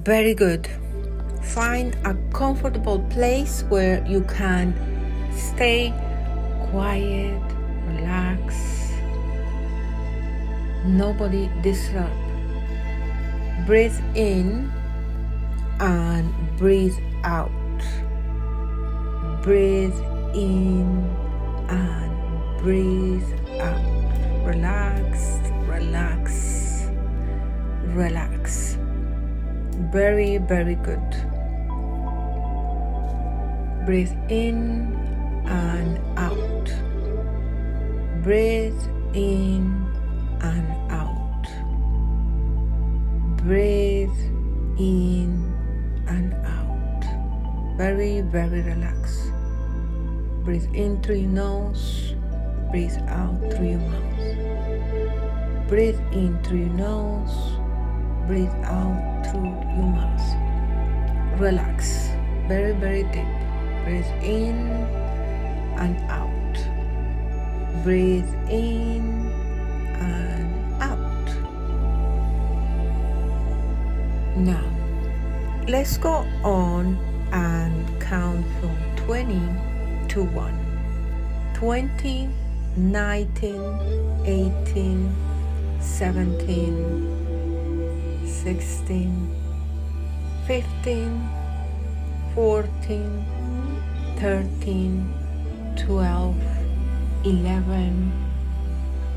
Very good. Find a comfortable place where you can stay quiet, relax, nobody disturb. Breathe in and breathe out. Breathe in and breathe out. Relax, relax, relax. Very, very good. Breathe in and out. Breathe in and out. Breathe in and out. Very, very relaxed. Breathe in through your nose. Breathe out through your mouth. Breathe in through your nose. Breathe out through your mouth. Relax. Very, very deep. Breathe in and out. Breathe in and out. Now, let's go on and count from 20 to 1. 20, 19, 18, 17, 16, 15, 14, 13, 12, 11,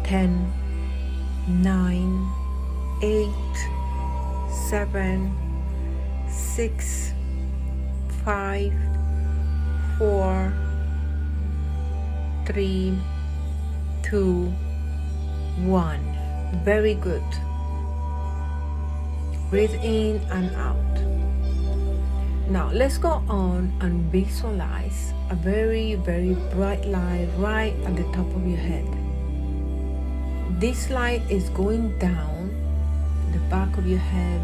10, 9, 8, 7, 6, 5, 4, 3, 2, 1. Very good. Breathe in and out. Now let's go on and visualize a very, very bright light right at the top of your head. This light is going down the back of your head,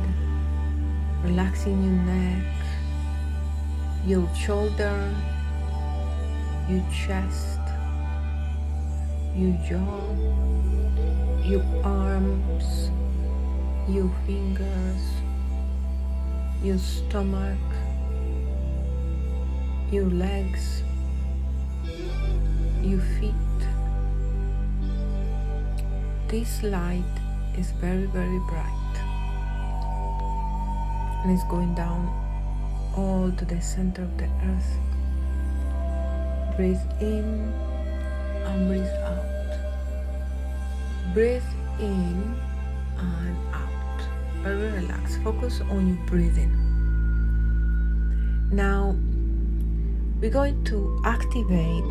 relaxing your neck, your shoulder, your chest, your jaw, your arms, your fingers, your stomach, your legs, your feet. This light is very, very bright, and it's going down all to the center of the earth. Breathe in and breathe out. Breathe in and out. Very relaxed. Focus on your breathing. Now, we're going to activate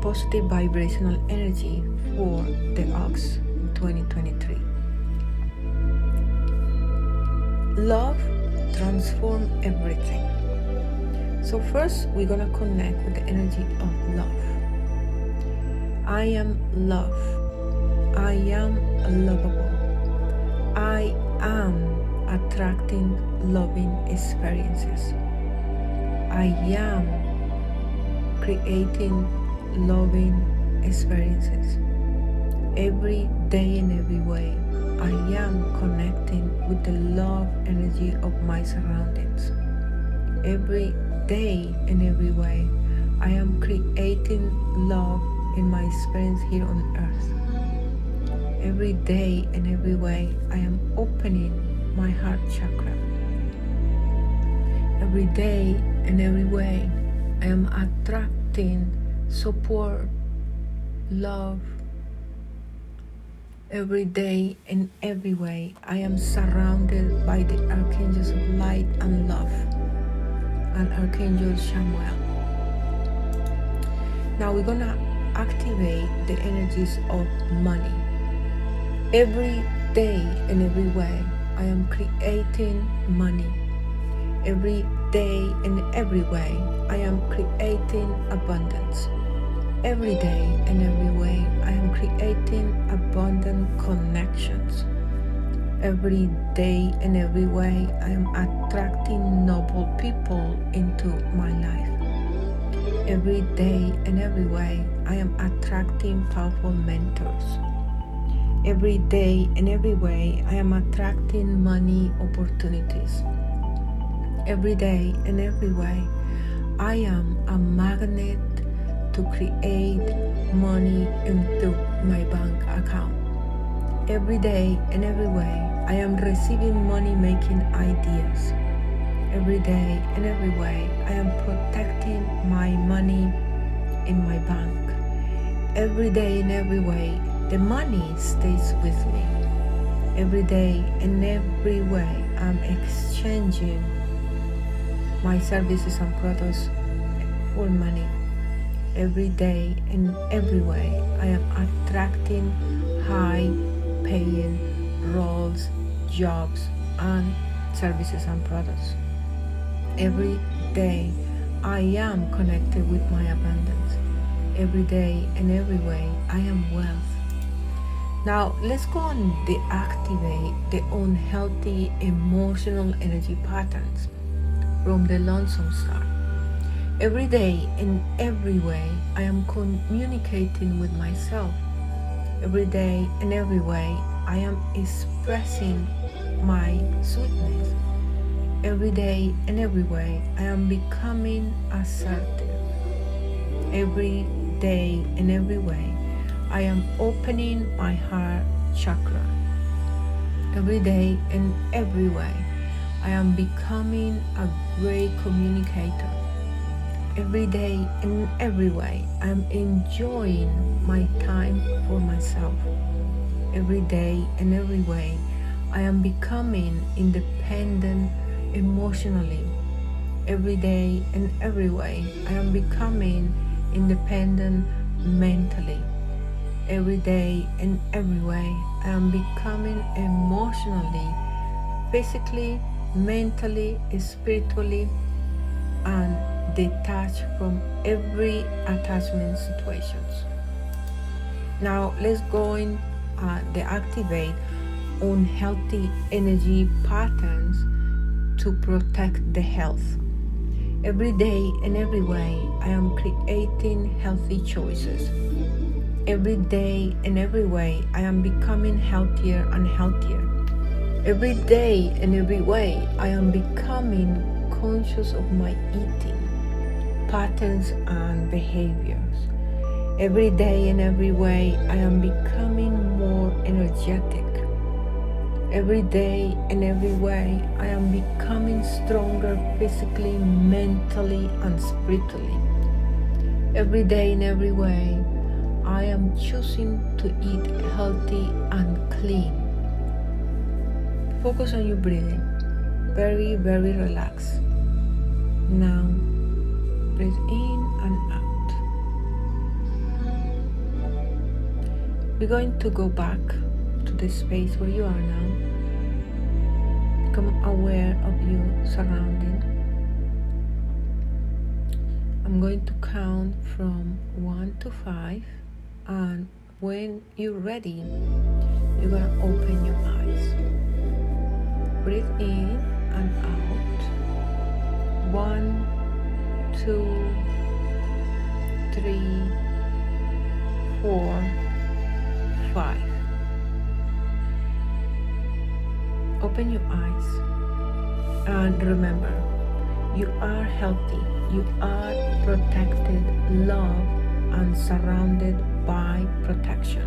positive vibrational energy for the ox in 2023. Love transforms everything. So first, we're going to connect with the energy of love. I am love. I am lovable. I am attracting loving experiences. I am creating loving experiences. Every day in every way, I am connecting with the love energy of my surroundings. Every day in every way, I am creating love in my experience here on earth. Every day in every way, I am opening my heart chakra. Every day in every way, I am attracting support, love. Every day in every way, I am surrounded by the archangels of light and love and Archangel Samuel. Now we're gonna activate the energies of money. Every day in every way, I am creating money. Every day in every way, I am creating abundance. Every day in every way, I am creating abundant connections. Every day in every way, I am attracting noble people into my life. Every day in every way, I am attracting powerful mentors. Every day in every way, I am attracting money opportunities. Every day and every way, I am a magnet to create money into my bank account. Every day and every way, I am receiving money-making ideas. Every day and every way, I am protecting my money in my bank. Every day and every way, the money stays with me. Every day and every way, I'm exchanging my services and products for money. Every day and every way, I am attracting high-paying roles, jobs, and services and products. Every day, I am connected with my abundance. Every day and every way, I am wealth. Now, let's go and deactivate the unhealthy emotional energy patterns from the lonesome star. Every day in every way, I am communicating with myself. Every day in every way, I am expressing my sweetness. Every day in every way, I am becoming assertive. Every day in every way, I am opening my heart chakra. Every day in every way, I am becoming a great communicator. Every day in every way, I am enjoying my time for myself. Every day in every way, I am becoming independent emotionally. Every day in every way, I am becoming independent mentally. Every day in every way, I am becoming emotionally, physically, mentally, spiritually, and detached from every attachment situations. Now let's go and deactivate unhealthy energy patterns to protect the health. Every day and every way, I am creating healthy choices. Every day and every way, I am becoming healthier and healthier. Every day and every way, I am becoming conscious of my eating patterns and behaviors. Every day and every way, I am becoming more energetic. Every day and every way, I am becoming stronger physically, mentally, and spiritually. Every day and every way, I am choosing to eat healthy and clean. Focus on your breathing. Very, very relaxed. Now, breathe in and out. We're going to go back to the space where you are now. Become aware of your surrounding. I'm going to count from 1 to 5, and when you're ready, you're going to open your eyes. Breathe in and out. 1, 2, 3, 4, 5. Open your eyes and remember, you are healthy, you are protected, loved, and surrounded by protection.